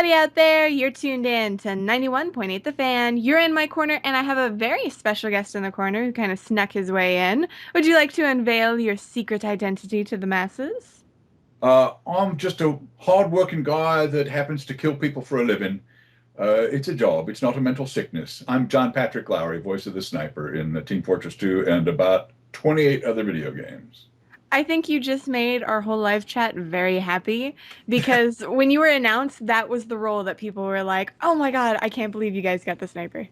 everybody out there. You're tuned in to 91.8 The Fan. You're in my corner, and I have a very special guest in the corner who kind of snuck his way in. Would you like to unveil your secret identity to the masses? I'm just a hard-working guy that happens to kill people for a living. It's a job. It's not a mental sickness. I'm John Patrick Lowry, voice of the sniper in Team Fortress 2 and about 28 other video games. I think you just made our whole live chat very happy because when you were announced, that was the role that people were like, oh my God, I can't believe you guys got the sniper.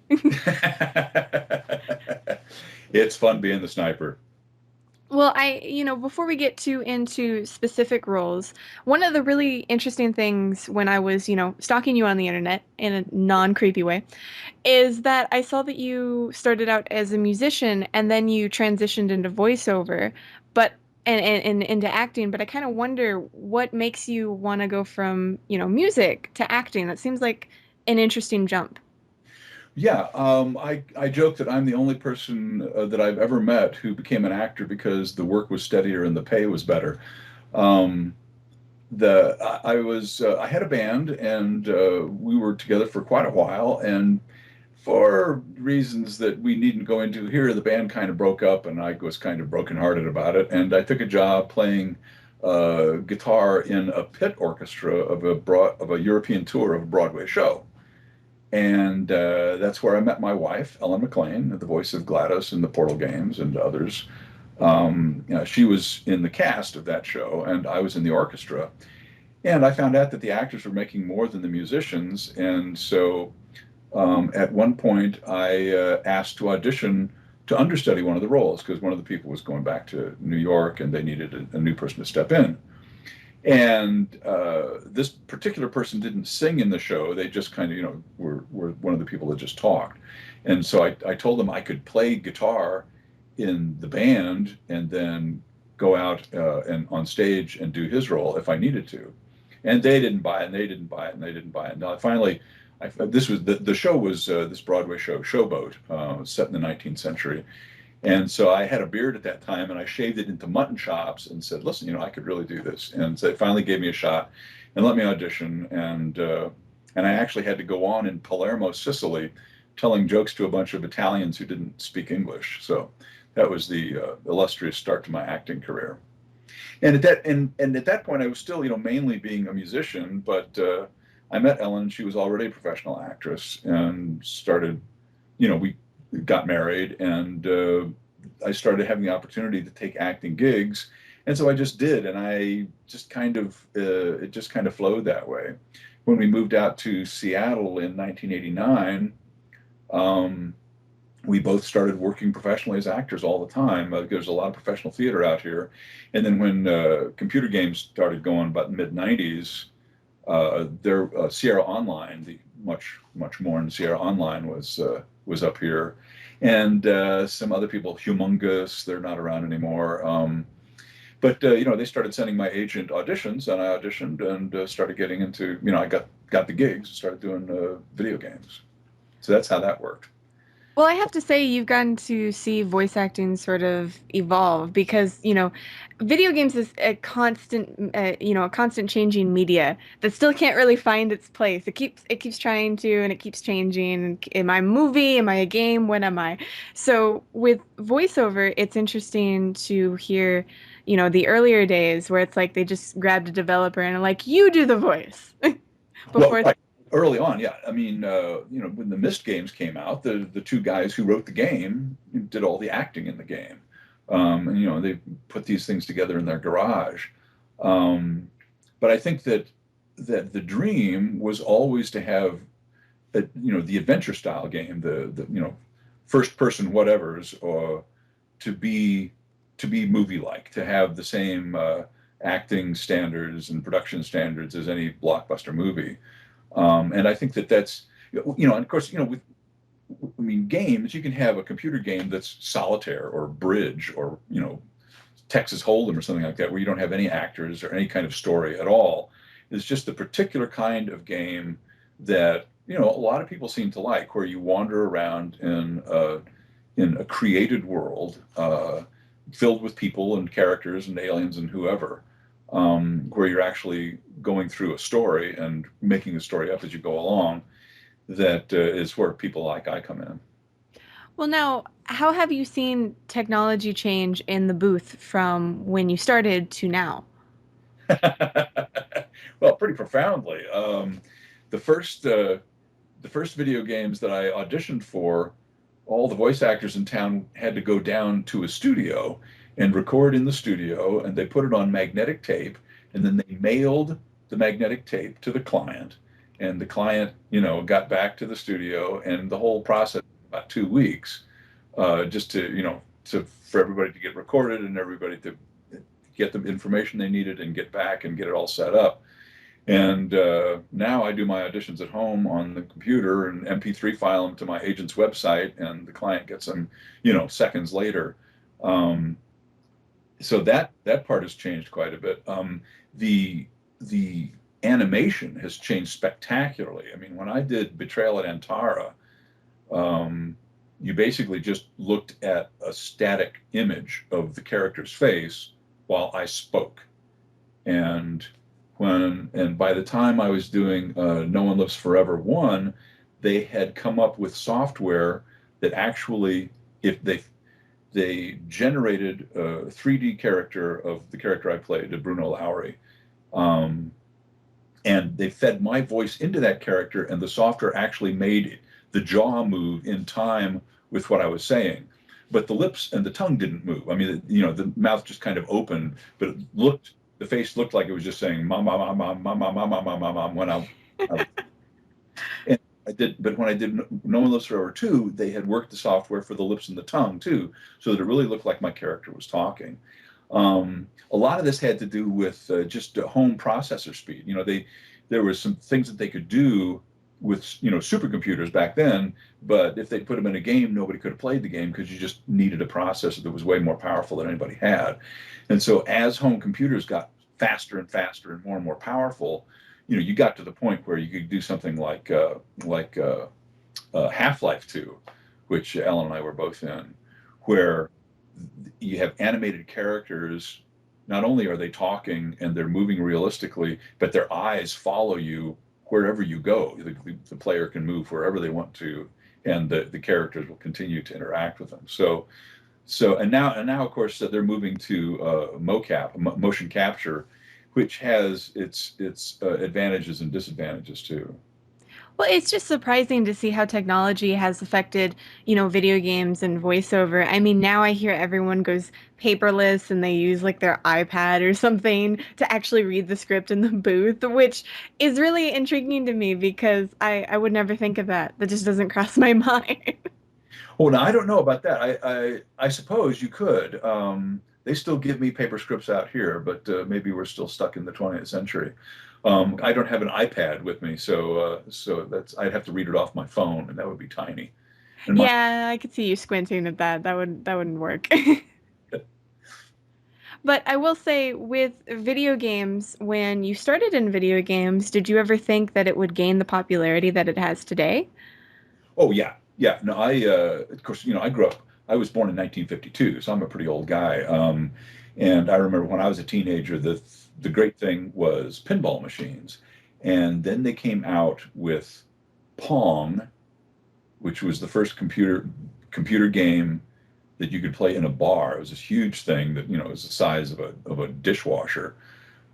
It's fun being the sniper. Well, before we get too into specific roles, one of the really interesting things when I was, stalking you on the internet in a non-creepy way, is that I saw that you started out as a musician and then you transitioned into voiceover, but and into acting, but I kind of wonder what makes you want to go from, music to acting. That seems like an interesting jump. Yeah, I joke that I'm the only person that I've ever met who became an actor because the work was steadier and the pay was better. Um, I had a band and we were together for quite a while, and for reasons that we needn't go into here, the band kind of broke up and I was kind of brokenhearted about it, and I took a job playing guitar in a pit orchestra of a European tour of a Broadway show. And that's where I met my wife, Ellen McLean, the voice of GLaDOS in the Portal Games and others. She was in the cast of that show, and I was in the orchestra. And I found out that the actors were making more than the musicians. And so at one point, I asked to audition to understudy one of the roles because one of the people was going back to New York and they needed a new person to step in. And this particular person didn't sing in the show. They just kind of, were one of the people that just talked. And so I told them I could play guitar in the band and then go out and on stage and do his role if I needed to. And they didn't buy it, and they didn't buy it, and they didn't buy it. Now finally, this was the show was this Broadway show, Showboat, set in the 19th century. And so I had a beard at that time and I shaved it into mutton chops and said, listen, I could really do this. And so they finally gave me a shot and let me audition. And I actually had to go on in Palermo, Sicily, telling jokes to a bunch of Italians who didn't speak English. So that was the illustrious start to my acting career. And at that point, I was still, mainly being a musician, but I met Ellen. She was already a professional actress and started, we got married, and I started having the opportunity to take acting gigs, and so I just did, and I just kind of it just kind of flowed that way. When we moved out to Seattle in 1989, um, we both started working professionally as actors all the time. There's a lot of professional theater out here, and then when computer games started going about the mid 90s, Sierra Online, the much more in Sierra Online was up here, and some other people, Humongous, they're not around anymore. But they started sending my agent auditions, and I auditioned and started getting into, I got the gigs, started doing video games. So that's how that worked. Well, I have to say you've gotten to see voice acting sort of evolve because, video games is a constant, a constant changing media that still can't really find its place. It keeps trying to, and it keeps changing. Am I a movie? Am I a game? When am I? So with voiceover, it's interesting to hear, the earlier days where it's like they just grabbed a developer and are like, you do the voice Well, before. right. Early on, yeah. I mean, when the Myst games came out, the two guys who wrote the game did all the acting in the game, and they put these things together in their garage. Um, but I think that the dream was always to have, the adventure style game, the first person whatevers, or to be to be movie like, to have the same acting standards and production standards as any blockbuster movie. And I think that that's, and of course, I mean, games, you can have a computer game that's solitaire or bridge or, Texas Hold'em or something like that, where you don't have any actors or any kind of story at all. It's just the particular kind of game that, a lot of people seem to like, where you wander around in a created world, filled with people and characters and aliens and whoever. where you're actually going through a story and making the story up as you go along. That is where people like I come in. Well, now, how have you seen technology change in the booth from when you started to now? Well, pretty profoundly. The first the first video games that I auditioned for, all the voice actors in town had to go down to a studio and record in the studio, and they put it on magnetic tape, and then they mailed the magnetic tape to the client, and the client, got back to the studio, and the whole process about 2 weeks, just to, for everybody to get recorded and everybody to get the information they needed and get back and get it all set up. And now I do my auditions at home on the computer and MP3 file them to my agent's website, and the client gets them, seconds later. Um, so that part has changed quite a bit. The animation has changed spectacularly. I mean, when I did Betrayal at Antara, you basically just looked at a static image of the character's face while I spoke. And and by the time I was doing No One Lives Forever 1, they had come up with software that actually, if they generated a 3D character of the character I played, Bruno Lowry, um, and they fed my voice into that character, and the software actually made the jaw move in time with what I was saying. But the lips and the tongue didn't move. I mean, the mouth just kind of opened, but the face looked like it was just saying "mom, mom, mom, mom, mom, mom, mom, mom, mom, mom," I and but when I did No One Lives Forever 2, they had worked the software for the lips and the tongue too, so that it really looked like my character was talking. A lot of this had to do with just home processor speed. There were some things that they could do with supercomputers back then, but if they put them in a game, nobody could have played the game because you just needed a processor that was way more powerful than anybody had. And so as home computers got faster and faster and more powerful, you got to the point where you could do something like Half-Life 2, which Ellen and I were both in, where you have animated characters. Not only are they talking and they're moving realistically, but their eyes follow you wherever you go. The player can move wherever they want to, and the characters will continue to interact with them. And now, of course, they're moving to mocap, motion capture, which has its advantages and disadvantages too. Well, it's just surprising to see how technology has affected, video games and voiceover. I mean, now I hear everyone goes paperless and they use like their iPad or something to actually read the script in the booth, which is really intriguing to me because I would never think of that. That just doesn't cross my mind. Well, now I don't know about that. I suppose you could. They still give me paper scripts out here, but maybe we're still stuck in the 20th century. I don't have an iPad with me, so that's I'd have to read it off my phone, and that would be tiny. And my Yeah, I could see you squinting at that. That wouldn't work. But I will say with video games, when you started in video games, did you ever think that it would gain the popularity that it has today? Oh yeah, yeah. No, of course, I grew up. I was born in 1952, so I'm a pretty old guy. And I remember when I was a teenager, the great thing was pinball machines, and then they came out with Pong, which was the first computer game that you could play in a bar. It was this huge thing that was the size of a dishwasher,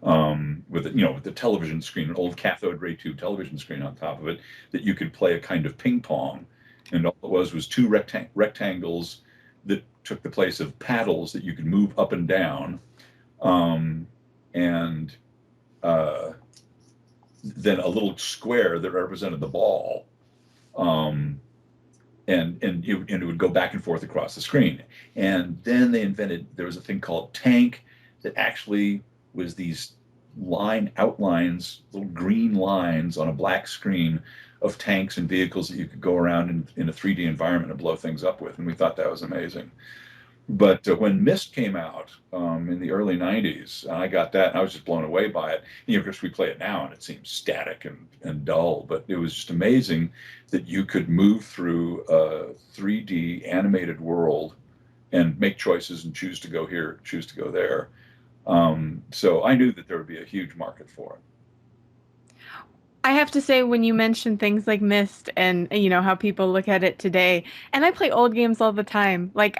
with the television screen, an old cathode ray tube television screen on top of it, that you could play a kind of ping pong, and all it was two rectangles that took the place of paddles that you could move up and down, um, and uh, then a little square that represented the ball. Um, and it would go back and forth across the screen. And then there was a thing called Tank that actually was these outlines, little green lines on a black screen of tanks and vehicles that you could go around in a 3D environment and blow things up with. And we thought that was amazing. But when Myst came out in the early 90s, I got that and I was just blown away by it. Of course, we play it now and it seems static and dull, but it was just amazing that you could move through a 3D animated world and make choices and choose to go here, choose to go there. So I knew that there would be a huge market for it. I have to say, when you mention things like Myst and how people look at it today, and I play old games all the time. Like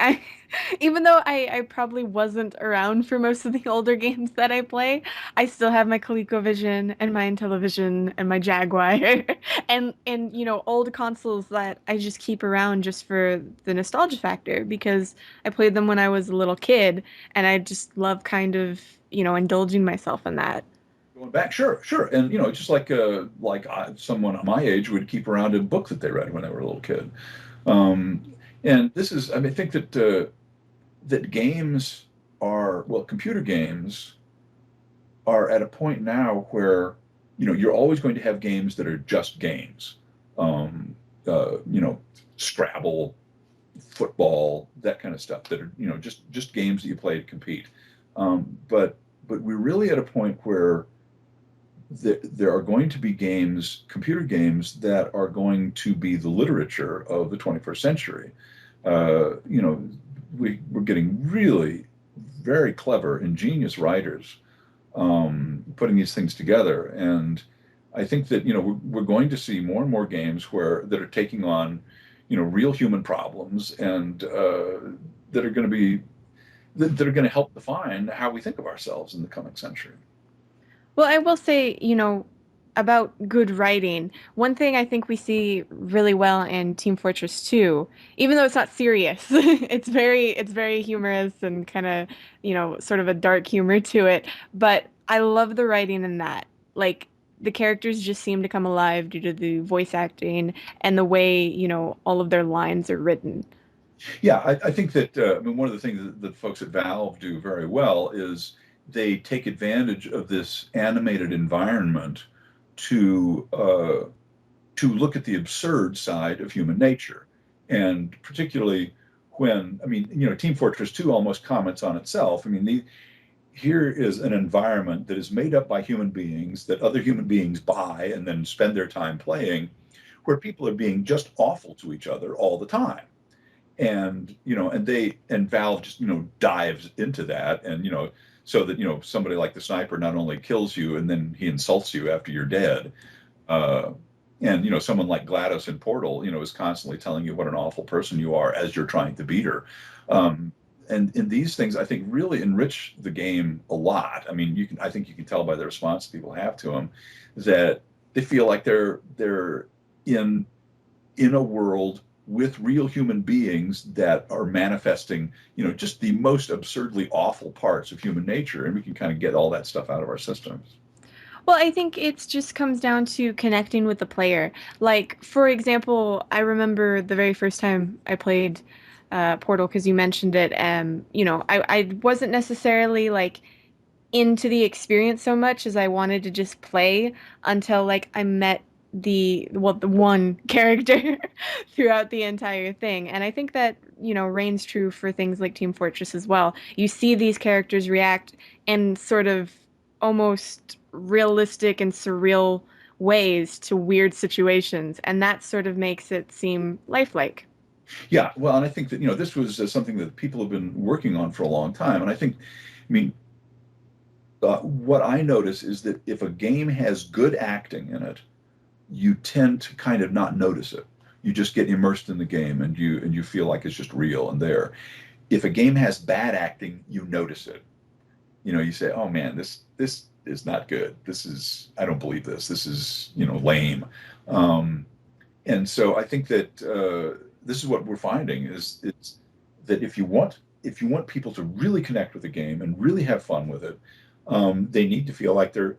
even though I probably wasn't around for most of the older games that I play, I still have my ColecoVision and my Intellivision and my Jaguar, and old consoles that I just keep around just for the nostalgia factor because I played them when I was a little kid, and I just love kind of indulging myself in that. Going back, sure, sure, and just someone my age would keep around a book that they read when they were a little kid. Um, and this is, I mean, I think that games are, well, computer games are at a point now where you're always going to have games that are just games. Um, you know, Scrabble, football, that kind of stuff that are just games that you play to compete. But we're really at a point where there are going to be games, computer games, that are going to be the literature of the 21st century. You know, we're getting really very clever, ingenious writers putting these things together, and I think that we're going to see more and more games where that are taking on real human problems, and that are going to be that are going to help define how we think of ourselves in the coming century. Well, I will say, about good writing, one thing I think we see really well in Team Fortress 2, even though it's not serious, it's very humorous and kind of, sort of a dark humor to it, but I love the writing in that. Like the characters just seem to come alive due to the voice acting and the way, all of their lines are written. Yeah, I think that I mean, one of the things that folks at Valve do very well is they take advantage of this animated environment to to look at the absurd side of human nature, and particularly when, I mean, Team Fortress 2 almost comments on itself. I mean, here is an environment that is made up by human beings that other human beings buy and then spend their time playing, where people are being just awful to each other all the time. And and Valve just dives into that, and so that somebody like the sniper not only kills you and then he insults you after you're dead, uh, and someone like GLaDOS in Portal is constantly telling you what an awful person you are as you're trying to beat her. um, and these things, I think, really enrich the game a lot. I mean, I think you can tell by the response people have to them that they feel like they're in a world with real human beings that are manifesting, just the most absurdly awful parts of human nature, and we can kind of get all that stuff out of our systems. Well, I think it just comes down to connecting with the player. Like, for example, I remember the very first time I played Portal because you mentioned it. I wasn't necessarily like into the experience so much as I wanted to just play until like I met the one character throughout the entire thing. And I think that, reigns true for things like Team Fortress as well. You see these characters react in sort of almost realistic and surreal ways to weird situations, and that sort of makes it seem lifelike. Yeah, well, and I think that this was something that people have been working on for a long time, and I think, I mean, what I notice is that if a game has good acting in it, you tend to kind of not notice it. You just get immersed in the game, and you feel like it's just real and there. If a game has bad acting, you notice it. You say, "Oh man, this is not good. This is I don't believe this. This is lame." Um, and so I think that this is what we're finding is it's that if you want people to really connect with the game and really have fun with it, they need to feel like they're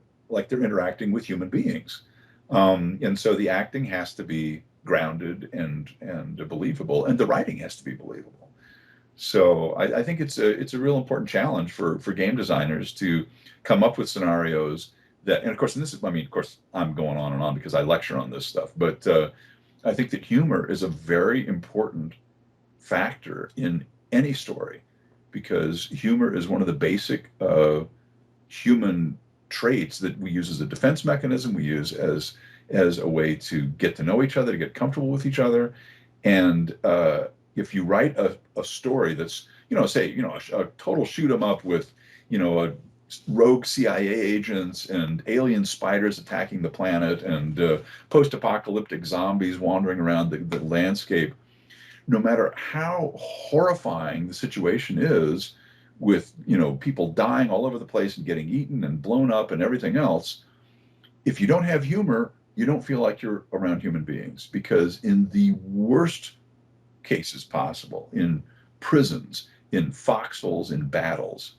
interacting with human beings. And so the acting has to be grounded and believable, and the writing has to be believable. So I think it's a real important challenge for game designers to come up with scenarios that, and of course, and this is, I mean, of course, I'm going on and on because I lecture on this stuff, but I think that humor is a very important factor in any story, because humor is one of the basic human traits that we use as a defense mechanism. We use as a way to get to know each other, to get comfortable with each other. And if you write a story that's, say, a total shoot 'em up with, you know, a rogue CIA agents and alien spiders attacking the planet and post-apocalyptic zombies wandering around the landscape, no matter how horrifying the situation is, with people dying all over the place and getting eaten and blown up and everything else, if you don't have humor, you don't feel like you're around human beings, because in the worst cases possible, in prisons, in foxholes, in battles,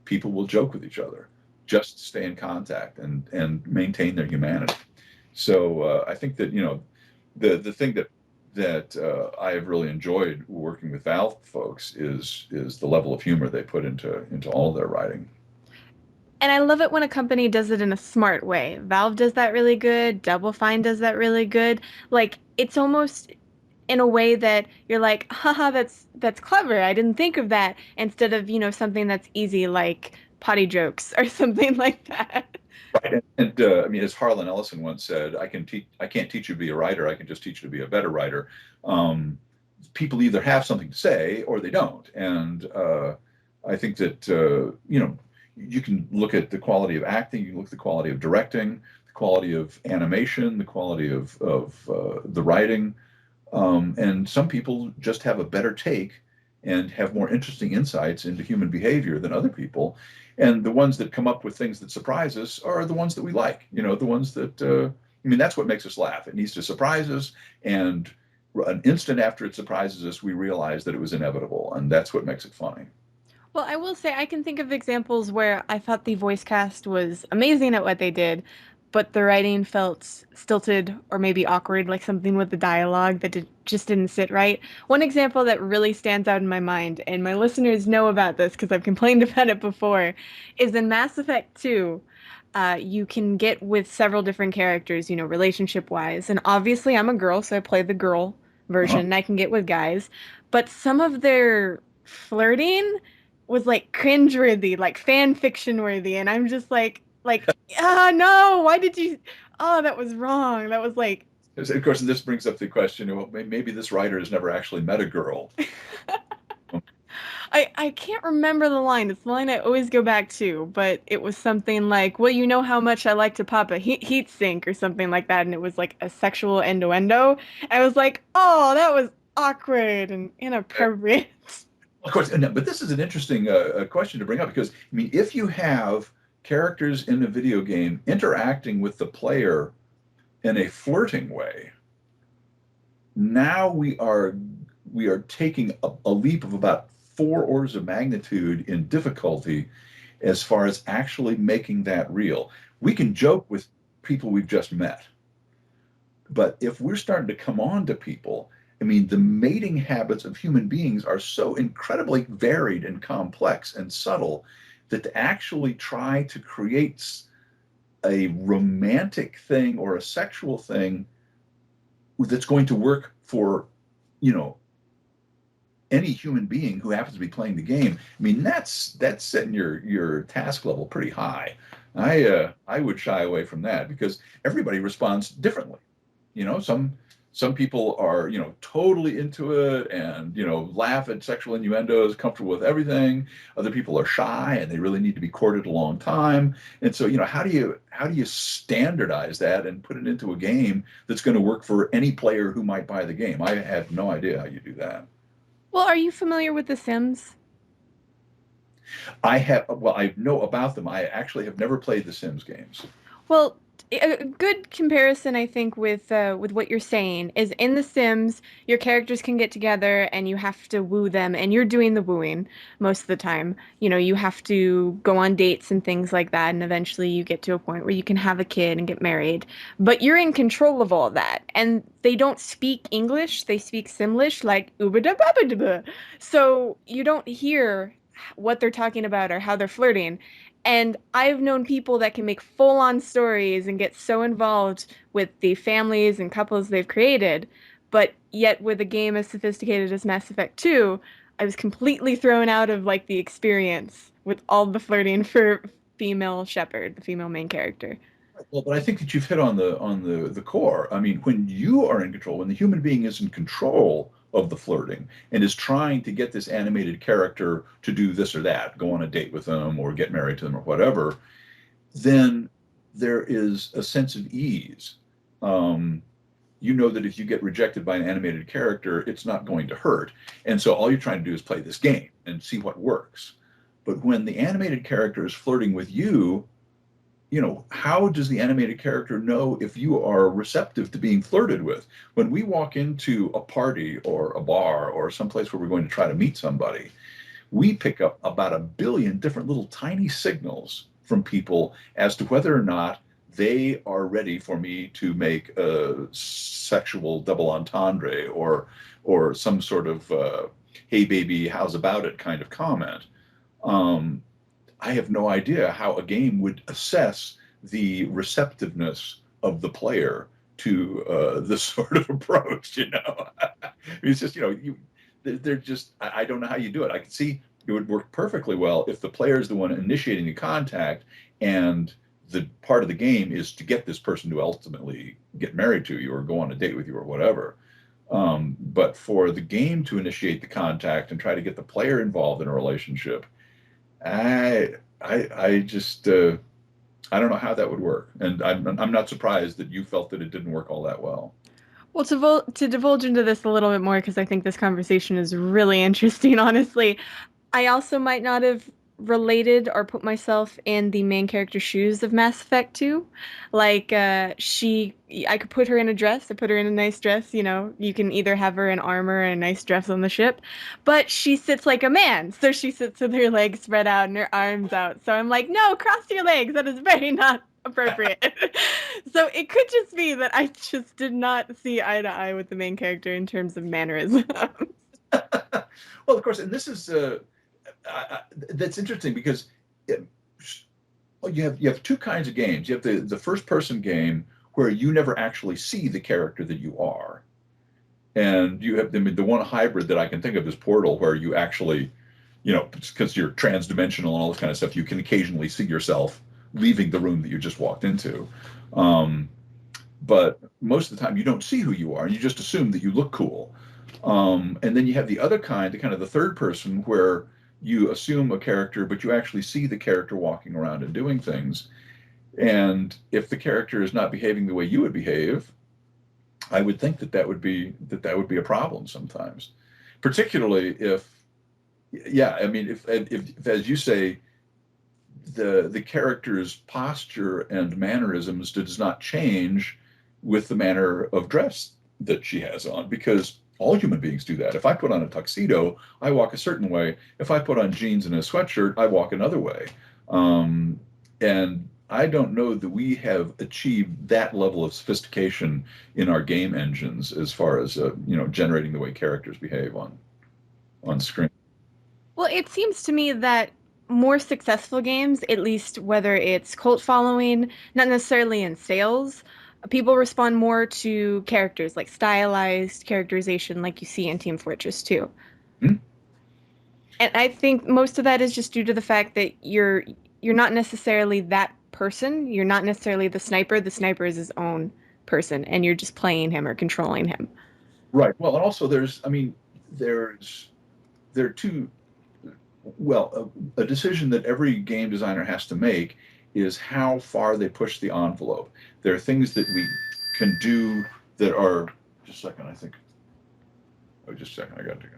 people will joke with each other just to stay in contact and maintain their humanity. So I think that the thing that I have really enjoyed working with Valve folks is the level of humor they put into all of their writing. And I love it when a company does it in a smart way. Valve does that really good. Double Fine does that really good. Like it's almost in a way that you're like, haha, that's clever. I didn't think of that. Instead of, something that's easy like potty jokes or something like that. Right. And I mean, as Harlan Ellison once said, I can't teach you to be a writer. I can just teach you to be a better writer. Um, People either have something to say or they don't. And I think that you can look at the quality of acting, you can look at the quality of directing, the quality of animation, the quality of the writing, and some people just have a better take and have more interesting insights into human behavior than other people. And the ones that come up with things that surprise us are the ones that we like. The ones that I mean, that's what makes us laugh. It needs to surprise us, and an instant after it surprises us, we realize that it was inevitable, and that's what makes it funny. Well, I will say I can think of examples where I thought the voice cast was amazing at what they did, but the writing felt stilted or maybe awkward, like something with the dialogue that just didn't sit right. One example that really stands out in my mind, and my listeners know about this because I've complained about it before, is in Mass Effect 2. You can get with several different characters, relationship wise. And obviously, I'm a girl, so I play the girl version, Uh-huh. and I can get with guys. But some of their flirting was like cringeworthy, like fan fiction worthy, and I'm just like, ah, no, why did you? Oh, that was wrong. That was like, Of course, and this brings up the question: well, maybe this writer has never actually met a girl. I can't remember the line. It's the line I always go back to, but it was something like, well, you know how much I like to pop a heat sink or something like that, and it was like a sexual innuendo. I was like, oh, that was awkward and inappropriate. Of course, but this is an interesting question to bring up, because I mean, if you have characters in a video game interacting with the player in a flirting way, now we are taking a leap of about four orders of magnitude in difficulty as far as actually making that real. We can joke with people we've just met, but if we're starting to come on to people, I mean, the mating habits of human beings are so incredibly varied and complex and subtle that to actually try to create a romantic thing or a sexual thing that's going to work for, you know, any human being who happens to be playing the game. I mean, that's setting your task level pretty high. I would shy away from that, because everybody responds differently. Some people are totally into it and laugh at sexual innuendos, comfortable with everything. Other people are shy and they really need to be courted a long time. And so how do you standardize that and put it into a game that's going to work for any player who might buy the game? I have no idea how you do that. Well, are you familiar with The Sims? I know about them. I actually have never played the Sims games. Well, a good comparison, I think, with what you're saying is in The Sims, your characters can get together and you have to woo them, and you're doing the wooing most of the time. You have to go on dates and things like that, and eventually you get to a point where you can have a kid and get married. But you're in control of all that, and they don't speak English; they speak Simlish, like uba da ba da ba. So you don't hear what they're talking about or how they're flirting. And I've known people that can make full-on stories and get so involved with the families and couples they've created, but yet with a game as sophisticated as Mass Effect 2, I was completely thrown out of like the experience with all the flirting for female Shepard, the female main character. Well, but I think that you've hit on the core. I mean, when you are in control, when the human being is in control of the flirting and is trying to get this animated character to do this or that, go on a date with them or get married to them or whatever, then there is a sense of ease. Um, you know that if you get rejected by an animated character, it's not going to hurt. And so all you're trying to do is play this game and see what works. But when the animated character is flirting with you, how does the animated character know if you are receptive to being flirted with? When we walk into a party or a bar or someplace where we're going to try to meet somebody, we pick up about a billion different little tiny signals from people as to whether or not they are ready for me to make a sexual double entendre or some sort of hey baby how's about it kind of comment. um, I have no idea how a game would assess the receptiveness of the player to this sort of approach. It's just they're just I don't know how you do it. I can see it would work perfectly well if the player is the one initiating the contact, and the part of the game is to get this person to ultimately get married to you or go on a date with you or whatever. But for the game to initiate the contact and try to get the player involved in a relationship, I just I don't know how that would work, and I'm not surprised that you felt that it didn't work all that well. Well, to divulge into this a little bit more, because I think this conversation is really interesting, honestly. I also might not have related or put myself in the main character's shoes of Mass Effect 2. Like, I could put her in a dress, I put her in a nice dress, you can either have her in armor and a nice dress on the ship, but she sits like a man. So she sits with her legs spread out and her arms out. So I'm like, no, cross your legs. That is very not appropriate. So it could just be that I just did not see eye to eye with the main character in terms of mannerism. Well, of course, and this is that's interesting because it, well, you have two kinds of games. You have the first person game where you never actually see the character that you are, and you have the one hybrid that I can think of is Portal, where you actually, because you're transdimensional and all this kind of stuff, you can occasionally see yourself leaving the room that you just walked into. Um, but most of the time, you don't see who you are, and you just assume that you look cool. And then you have the other kind, the kind of the third person, where you assume a character, but you actually see the character walking around and doing things. And if the character is not behaving the way you would behave, I would think that would be a problem sometimes, particularly if, yeah, I mean, if as you say, the character's posture and mannerisms does not change with the manner of dress that she has on, because all human beings do that. If I put on a tuxedo, I walk a certain way. If I put on jeans and a sweatshirt, I walk another way. And I don't know that we have achieved that level of sophistication in our game engines as far as generating the way characters behave on screen. Well, it seems to me that more successful games, at least whether it's cult following, not necessarily in sales, people respond more to characters, like stylized characterization, like you see in Team Fortress 2. Hmm? And I think most of that is just due to the fact that you're not necessarily that person. You're not necessarily the sniper. The sniper is his own person, and you're just playing him or controlling him. Right. Well, and also I mean, there's there are two. Well, a decision that every game designer has to make is how far they push the envelope. There are things that we can do that are just a second. I think. Oh, just a second. I got to go.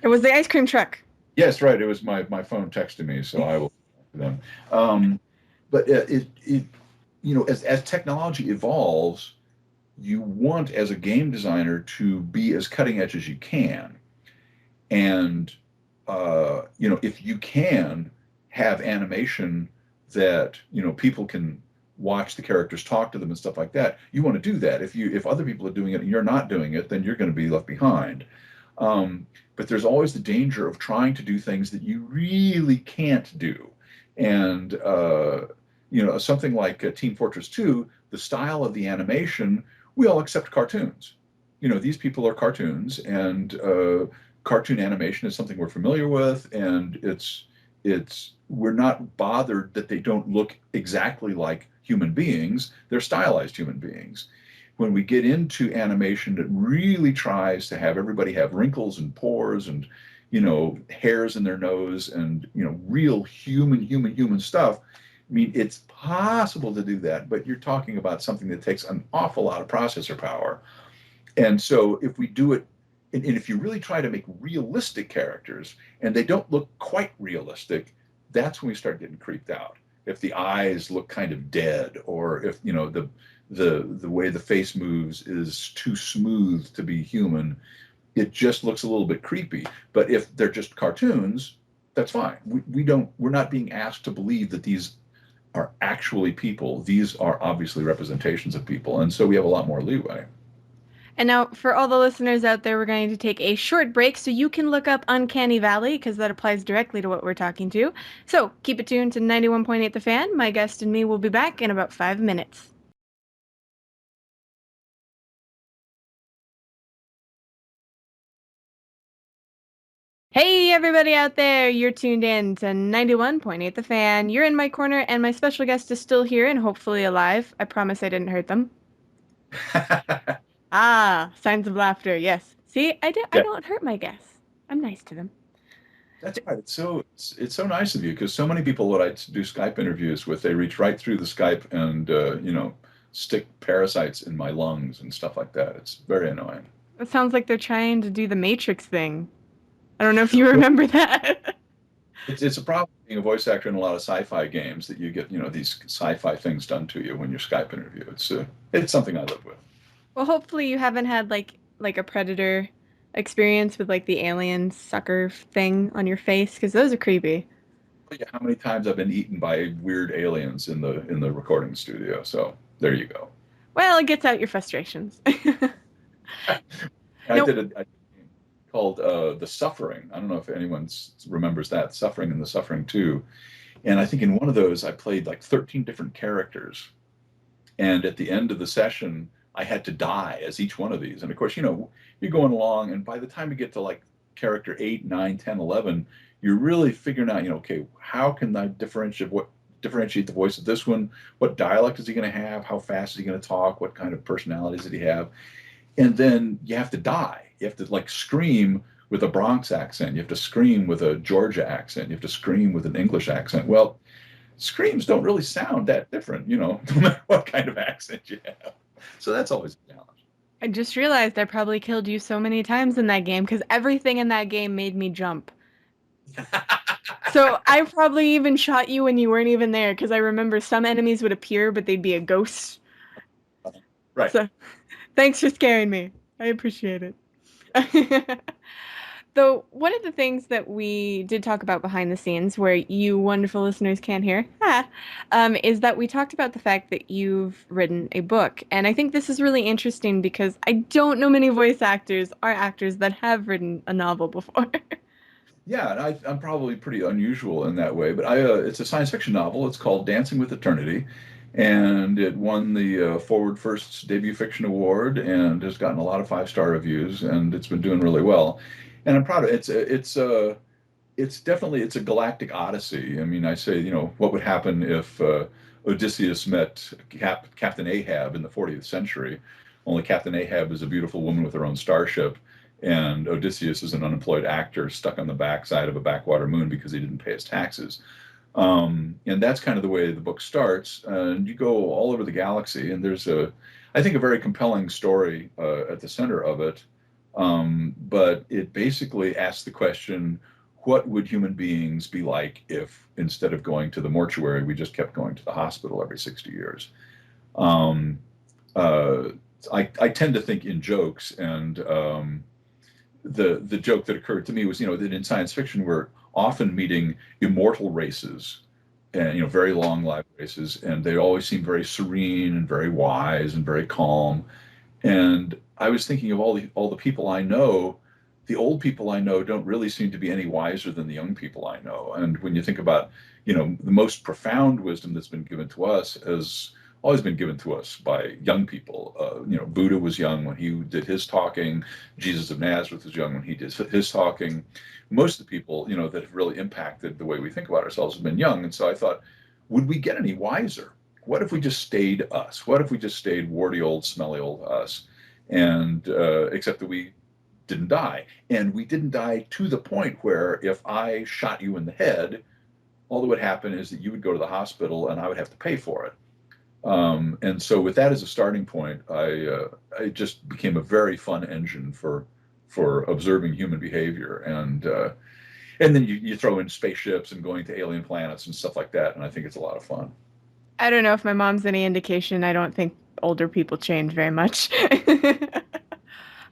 It was the ice cream truck. Yes, right. It was my phone texting me, so I will. Them. But as technology evolves, you want as a game designer to be as cutting edge as you can, and if you can have animation that people can watch the characters talk to them and stuff like that, you want to do that. If other people are doing it and you're not doing it, then you're going to be left behind. But there's always the danger of trying to do things that you really can't do. And something like Team Fortress 2, the style of the animation, we all accept cartoons. These people are cartoons, and cartoon animation is something we're familiar with, and it's we're not bothered that they don't look exactly like human beings. They're stylized human beings. when we get into animation that really tries to have everybody have wrinkles and pores and, hairs in their nose and, real human stuff. I mean, it's possible to do that, but you're talking about something that takes an awful lot of processor power. And so if we do it, and if you really try to make realistic characters and they don't look quite realistic, that's when we start getting creeped out. If the eyes look kind of dead, or if the way the face moves is too smooth to be human, it just looks a little bit creepy. But if they're just cartoons, that's fine. We're not being asked to believe that these are actually people. These are obviously representations of people, and so we have a lot more leeway. And now, for all the listeners out there, we're going to take a short break so you can look up Uncanny Valley because that applies directly to what we're talking to. So keep it tuned to 91.8 The Fan. My guest and me will be back in about 5 minutes. Hey, everybody out there, you're tuned in to 91.8 The Fan. You're in my corner, and my special guest is still here and hopefully alive. I promise I didn't hurt them. Ah, signs of laughter. Yes. See, I Yeah, don't hurt my guests. I'm nice to them. that's right. It's so nice of you, because so many people that I do Skype interviews with, they reach right through the Skype and stick parasites in my lungs and stuff like that. It's very annoying. It sounds like they're trying to do the Matrix thing. I don't know if you remember that. It's a problem being a voice actor in a lot of sci-fi games, that you get these sci-fi things done to you when you're Skype interview. It's something I live with. Well, hopefully you haven't had like a predator experience with like the alien sucker thing on your face because those are creepy. Yeah, how many times I've been eaten by weird aliens in the recording studio. So there you go. Well, it gets out your frustrations. I Nope. did a game called The Suffering. I don't know if anyone remembers that, Suffering and The Suffering 2. And I think in one of those I played like 13 different characters. And at the end of the session, I had to die as each one of these. And of course, you're going along, and by the time you get to like character 8, 9, 10, 11, you're really figuring out, okay, how can I differentiate the voice of this one? What dialect is he going to have? How fast is he going to talk? What kind of personalities did he have? And then you have to die. You have to like scream with a Bronx accent. You have to scream with a Georgia accent. You have to scream with an English accent. Well, screams don't really sound that different, no matter what kind of accent you have. So that's always a challenge. I just realized I probably killed you so many times in that game because everything in that game made me jump. So I probably even shot you when you weren't even there because I remember some enemies would appear, but they'd be a ghost. Right. So thanks for scaring me. I appreciate it. Though one of the things that we did talk about behind the scenes, where you wonderful listeners can't hear, is that we talked about the fact that you've written a book. And I think this is really interesting because I don't know many voice actors or actors that have written a novel before. Yeah, and I'm probably pretty unusual in that way, but it's a science fiction novel. It's called Dancing with Eternity, and it won the Forward First Debut Fiction Award and has gotten a lot of five-star reviews, and it's been doing really well. And I'm proud of it. It's definitely it's a galactic odyssey. I mean, I say, what would happen if Odysseus met Captain Ahab in the 40th century? Only Captain Ahab is a beautiful woman with her own starship, and Odysseus is an unemployed actor stuck on the backside of a backwater moon because he didn't pay his taxes. And that's kind of the way the book starts. And you go all over the galaxy, and there's I think, a very compelling story at the center of it. But it basically asks the question, what would human beings be like if instead of going to the mortuary, we just kept going to the hospital every 60 years? Um, uh, I tend to think in jokes, and the joke that occurred to me was, that in science fiction we're often meeting immortal races, and very long life races, and they always seem very serene and very wise and very calm. And I was thinking of all the people I know. The old people I know don't really seem to be any wiser than the young people I know. And when you think about, the most profound wisdom that's been given to us has always been given to us by young people. Buddha was young when he did his talking. Jesus of Nazareth was young when he did his talking. Most of the people, that have really impacted the way we think about ourselves have been young. And so I thought, would we get any wiser? what if we just stayed us? What if we just stayed warty old, smelly old us? And except that we didn't die. And we didn't die to the point where if I shot you in the head, all that would happen is that you would go to the hospital and I would have to pay for it. And so with that as a starting point, I just became a very fun engine for observing human behavior. And then you throw in spaceships and going to alien planets and stuff like that. And I think it's a lot of fun. I don't know if my mom's any indication. I don't think older people change very much. I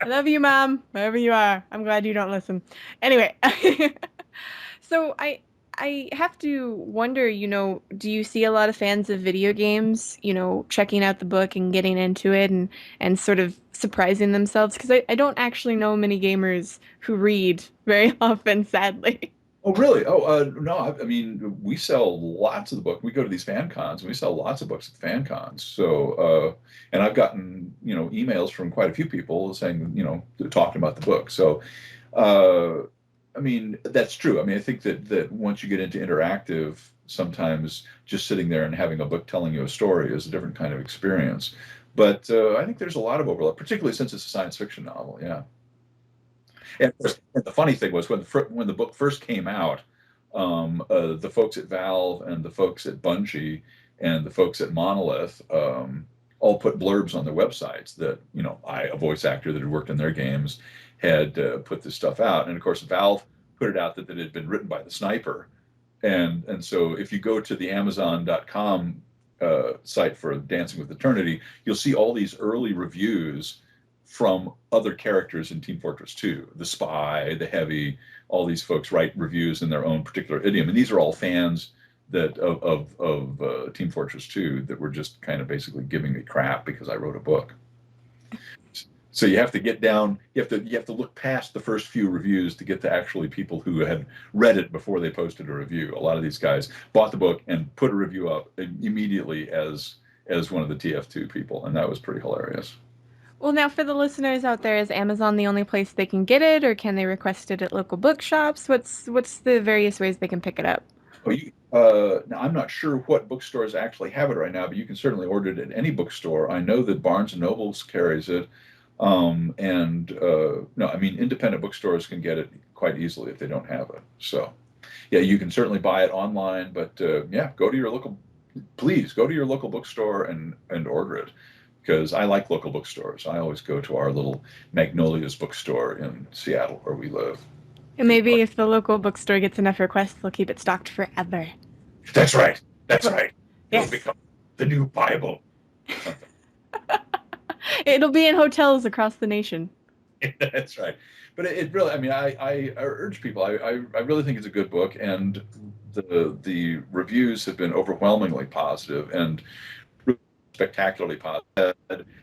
love you, Mom, wherever you are. I'm glad you don't listen. Anyway, so I have to wonder, do you see a lot of fans of video games, checking out the book and getting into it and sort of surprising themselves? Because I don't actually know many gamers who read very often, sadly. Oh, really? Oh, no. I mean, we sell lots of the book. We go to these fan cons, and we sell lots of books at fan cons. So, and I've gotten, emails from quite a few people saying, talking about the book. So, uh, I mean, that's true. I mean, I think that once you get into interactive, sometimes just sitting there and having a book telling you a story is a different kind of experience. But I think there's a lot of overlap, particularly since it's a science fiction novel. Yeah. And the funny thing was when the book first came out, the folks at Valve and the folks at Bungie and the folks at Monolith all put blurbs on their websites that a voice actor that had worked in their games, had put this stuff out. And of course, Valve put it out that it had been written by the sniper. And so if you go to the Amazon.com site for Dancing with Eternity, you'll see all these early reviews from other characters in Team Fortress 2, the spy, the heavy. All these folks write reviews in their own particular idiom, and these are all fans that of Team Fortress 2 that were just kind of basically giving me crap because I wrote a book. So you have to get down. You have to look past the first few reviews to get to actually people who had read it before they posted a review. A lot of these guys bought the book and put a review up immediately as one of the TF2 people, and that was pretty hilarious. Well, now for the listeners out there, is Amazon the only place they can get it, or can they request it at local bookshops? What's the various ways they can pick it up? Now I'm not sure what bookstores actually have it right now, but you can certainly order it at any bookstore. I know that Barnes and Nobles carries it, and no, I mean independent bookstores can get it quite easily if they don't have it. So, yeah, you can certainly buy it online, but yeah, please go to your local bookstore and order it because I like local bookstores. I always go to our little Magnolia's bookstore in Seattle where we live. And maybe if the local bookstore gets enough requests, they'll keep it stocked forever. That's right. That's right. It'll Yes. become the new Bible. It'll be in hotels across the nation. That's right. But it really, I mean, I urge people. I really think it's a good book, and the reviews have been overwhelmingly positive and spectacularly positive.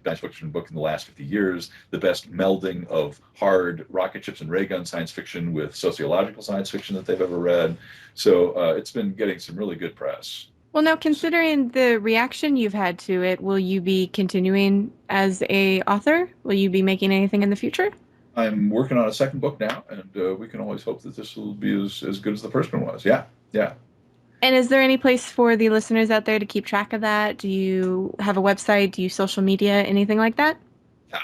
Science fiction book in the last 50 years, the best melding of hard rocket ships and ray gun science fiction with sociological science fiction that they've ever read. So it's been getting some really good press. Well, now considering the reaction you've had to it, will you be continuing as a author? Will you be making anything in the future? I'm working on a second book now, and we can always hope that this will be as good as the first one was. Yeah, yeah. And is there any place for the listeners out there to keep track of that? Do you have a website? Do you social media, anything like that?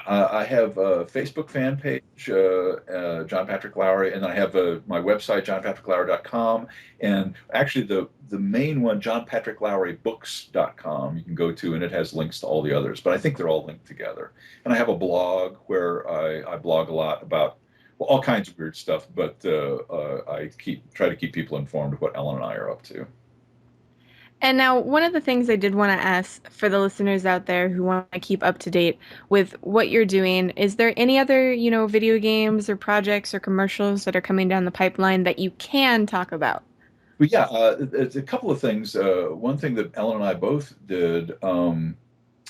I have a Facebook fan page, John Patrick Lowry, and then I have my website, johnpatricklowry.com. And actually, the main one, johnpatricklowrybooks.com, you can go to, and it has links to all the others. But I think they're all linked together. And I have a blog where I blog a lot about, well, all kinds of weird stuff, but I try to keep people informed of what Ellen and I are up to. And now, one of the things I did want to ask for the listeners out there who want to keep up to date with what you're doing, is there any other, video games or projects or commercials that are coming down the pipeline that you can talk about? But yeah, it's a couple of things. One thing that Ellen and I both did. Oh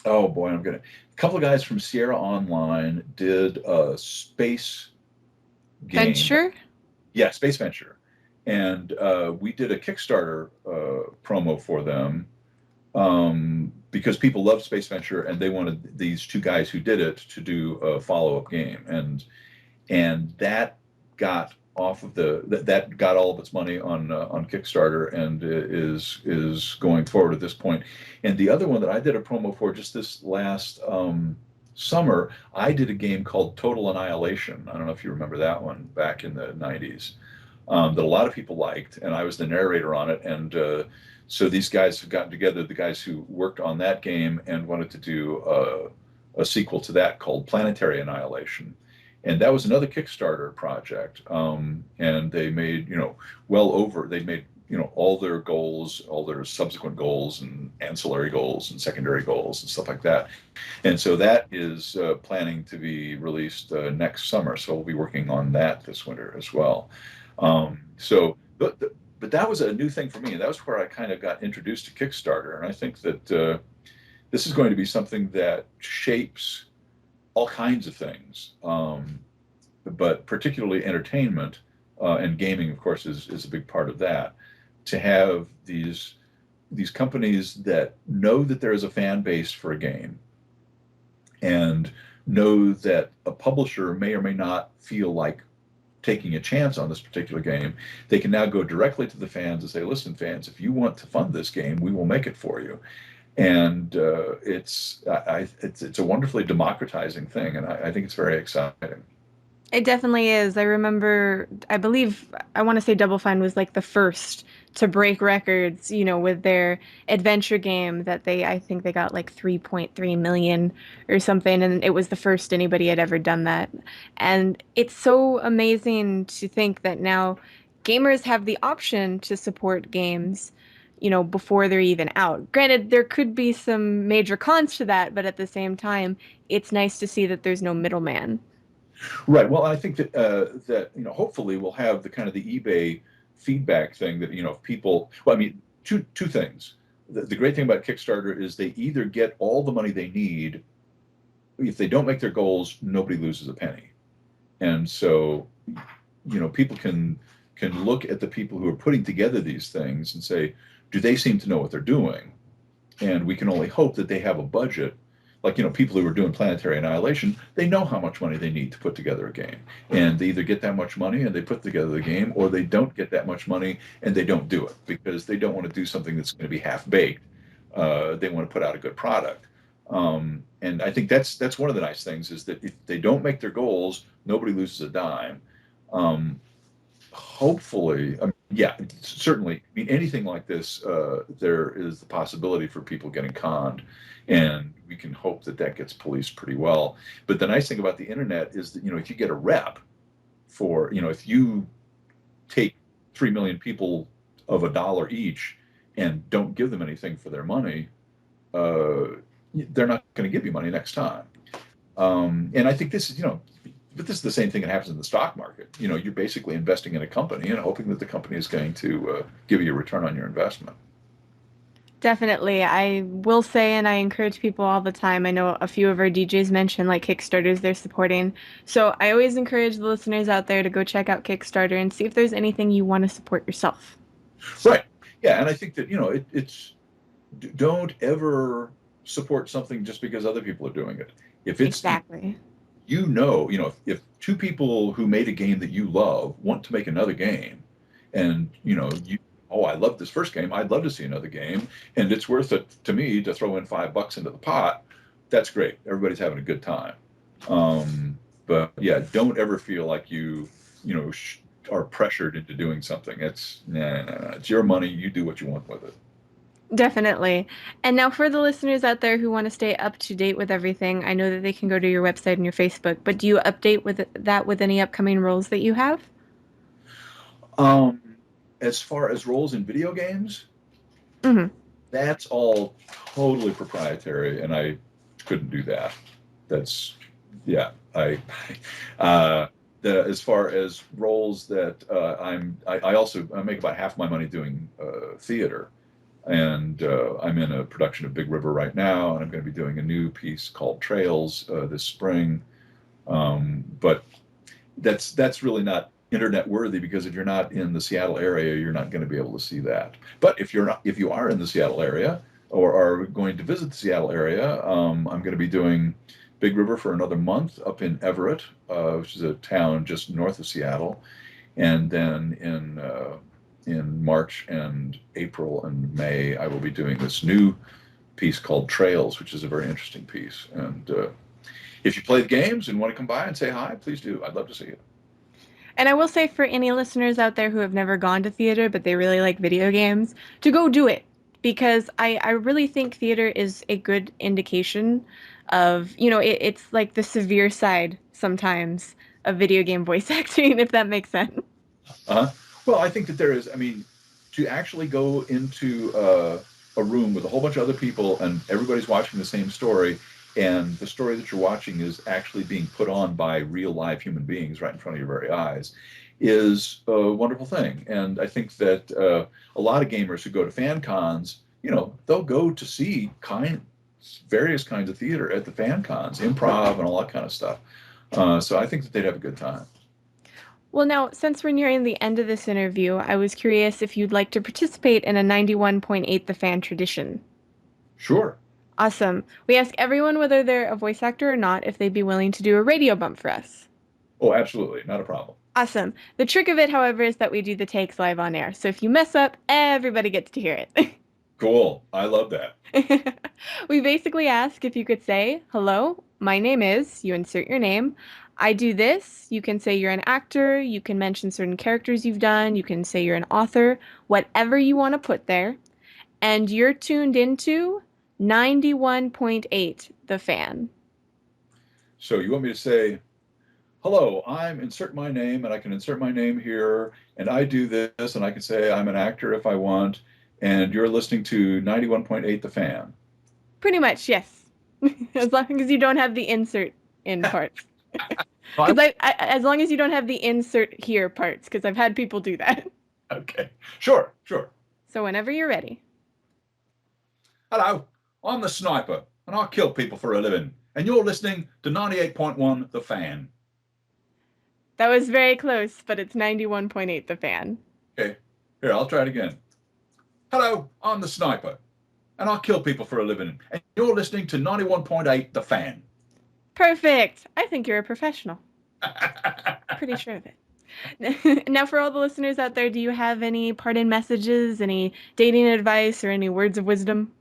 boy, a couple of guys from Sierra Online did a space game. Venture? Yeah, Space Venture. And we did a Kickstarter promo for them because people loved Space Venture and they wanted these two guys who did it to do a follow-up game. And that got off of that got all of its money on Kickstarter and is going forward at this point. And the other one that I did a promo for just this last summer, I did a game called Total Annihilation. I don't know if you remember that one back in the 90s, that a lot of people liked, and I was the narrator on it. And so these guys have gotten together, the guys who worked on that game, and wanted to do a sequel to that called Planetary Annihilation. And that was another Kickstarter project. And they made, they made, all their goals, all their subsequent goals and ancillary goals and secondary goals and stuff like that. And so that is planning to be released next summer. So we'll be working on that this winter as well. But that was a new thing for me. And that was where I kind of got introduced to Kickstarter. And I think that this is going to be something that shapes all kinds of things, but particularly entertainment and gaming, of course, is a big part of that. To have these companies that know that there is a fan base for a game and know that a publisher may or may not feel like taking a chance on this particular game, they can now go directly to the fans and say, listen, fans, if you want to fund this game, we will make it for you. And it's a wonderfully democratizing thing, and I think it's very exciting. It definitely is. I believe, I want to say Double Fine was like the first to break records, with their adventure game that I think they got like 3.3 million or something. And it was the first anybody had ever done that. And it's so amazing to think that now gamers have the option to support games, before they're even out. Granted, there could be some major cons to that, but at the same time, it's nice to see that there's no middleman. Right. Well, I think that hopefully we'll have the kind of the eBay feedback thing that if people. Well, I mean, two things. The great thing about Kickstarter is they either get all the money they need. If they don't make their goals, nobody loses a penny, and so people can look at the people who are putting together these things and say, do they seem to know what they're doing? And we can only hope that they have a budget. Like, people who are doing Planetary Annihilation, they know how much money they need to put together a game. And they either get that much money and they put together the game, or they don't get that much money and they don't do it because they don't want to do something that's going to be half-baked. They want to put out a good product. And I think that's one of the nice things is that if they don't make their goals, nobody loses a dime. Hopefully, yeah, certainly. I mean, anything like this, there is the possibility for people getting conned, and we can hope that gets policed pretty well. But the nice thing about the internet is that if you get a rep for if you take 3 million people of $1 each and don't give them anything for their money, they're not going to give you money next time. And I think this is but this is the same thing that happens in the stock market. You're basically investing in a company and hoping that the company is going to give you a return on your investment. Definitely. I will say, and I encourage people all the time. I know a few of our DJs mention like Kickstarters they're supporting. So I always encourage the listeners out there to go check out Kickstarter and see if there's anything you want to support yourself. Right. Yeah. And I think that, it's don't ever support something just because other people are doing it. If it's exactly, if two people who made a game that you love want to make another game, and oh, I love this first game, I'd love to see another game, and it's worth it to me to throw in $5 into the pot, that's great. Everybody's having a good time. But yeah, don't ever feel like you are pressured into doing something. It's no. It's your money. You do what you want with it. definitely. And now for the listeners out there who want to stay up to date with everything, I know that they can go to your website and your Facebook, but do you update with any upcoming roles that you have? Um, as far as roles in video games, Mm-hmm. that's all totally proprietary, and I couldn't do that. That's yeah. As far as roles that I also I make about half my money doing theater, and I'm in a production of Big River right now, and I'm going to be doing a new piece called Trails this spring. But that's really not internet worthy because if you're not in the Seattle area, you're not going to be able to see that. But if you are in the Seattle area or are going to visit the Seattle area, I'm going to be doing Big River for another month up in Everett, which is a town just north of Seattle. And then in March and April and May, I will be doing this new piece called Trails, which is a very interesting piece. And if you play the games and want to come by and say hi, please do. I'd love to see you. And I will say for any listeners out there who have never gone to theater, but they really like video games, to go do it. Because I really think theater is a good indication of, it's like the severe side sometimes of video game voice acting, if that makes sense. Uh-huh. Well, I think that there is, I mean, to actually go into a room with a whole bunch of other people and everybody's watching the same story, and the story that you're watching is actually being put on by real live human beings right in front of your very eyes, is a wonderful thing. And I think that a lot of gamers who go to fan cons, they'll go to see various kinds of theater at the fan cons, improv and all that kind of stuff. So I think that they'd have a good time. Well, now, since we're nearing the end of this interview, I was curious if you'd like to participate in a 91.8 The Fan tradition. Sure. Awesome. We ask everyone whether they're a voice actor or not if they'd be willing to do a radio bump for us. Oh, absolutely. Not a problem. Awesome. The trick of it, however, is that we do the takes live on air. So if you mess up, everybody gets to hear it. Cool. I love that. We basically ask if you could say, hello, my name is, you insert your name. I do this. You can say you're an actor. You can mention certain characters you've done. You can say you're an author, whatever you want to put there. And you're tuned into 91.8 The Fan. So you want me to say, hello, I'm insert my name, and I can insert my name here, and I do this, and I can say I'm an actor if I want, and you're listening to 91.8 The Fan. Pretty much, yes. As long as you don't have the insert in parts. Fine. Because as long as you don't have the insert here parts, because I've had people do that. Okay. Sure, sure. So whenever you're ready. Hello, I'm the sniper, and I kill people for a living, and you're listening to 98.1 The Fan. That was very close, but it's 91.8 The Fan. Okay. Here, I'll try it again. Hello, I'm the sniper, and I kill people for a living, and you're listening to 91.8 The Fan. Perfect. I think you're a professional. Pretty sure of it. Now, for all the listeners out there, do you have any parting messages, any dating advice, or any words of wisdom?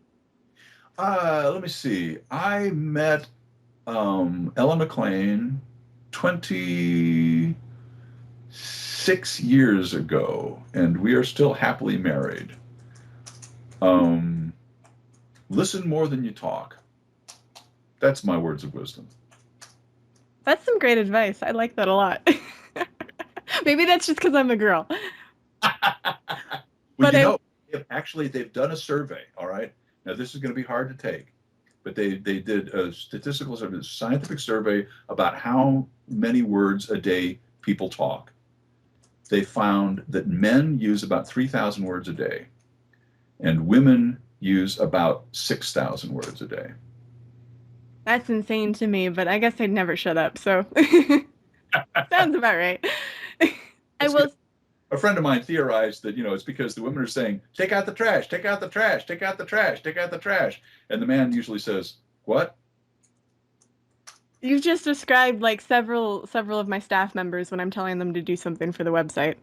Let me see. I met Ellen McLean 26 years ago, and we are still happily married. Listen more than you talk. That's my words of wisdom. That's some great advice. I like that a lot. Maybe that's just because I'm a girl. Well, But they've done a survey, all right? Now, this is going to be hard to take, but they did a statistical survey, scientific survey about how many words a day people talk. They found that men use about 3,000 words a day, and women use about 6,000 words a day. That's insane to me, but I guess I'd never shut up, so sounds about right. I will. A friend of mine theorized that, it's because the women are saying, take out the trash, take out the trash, take out the trash, take out the trash. And the man usually says, what? You've just described like several of my staff members when I'm telling them to do something for the website.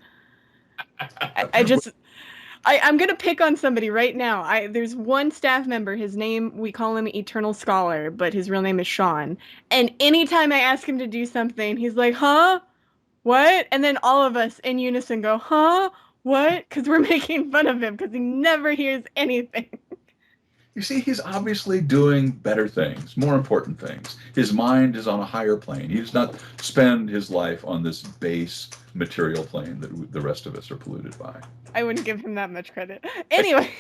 I'm gonna pick on somebody right now. There's one staff member, his name, we call him Eternal Scholar, but his real name is Sean. And anytime I ask him to do something, he's like, huh? What? And then all of us in unison go, huh? What? Because we're making fun of him because he never hears anything. You see, he's obviously doing better things, more important things. His mind is on a higher plane. He does not spend his life on this base material plane that the rest of us are polluted by. I wouldn't give him that much credit. Anyway,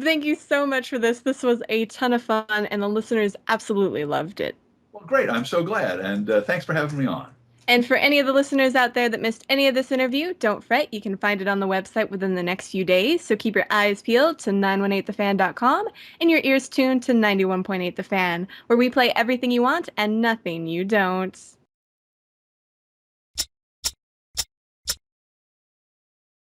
thank you so much for this. This was a ton of fun, and the listeners absolutely loved it. Well, great. I'm so glad. And thanks for having me on. And for any of the listeners out there that missed any of this interview, don't fret. You can find it on the website within the next few days. So keep your eyes peeled to 918thefan.com and your ears tuned to 91.8 The Fan, where we play everything you want and nothing you don't.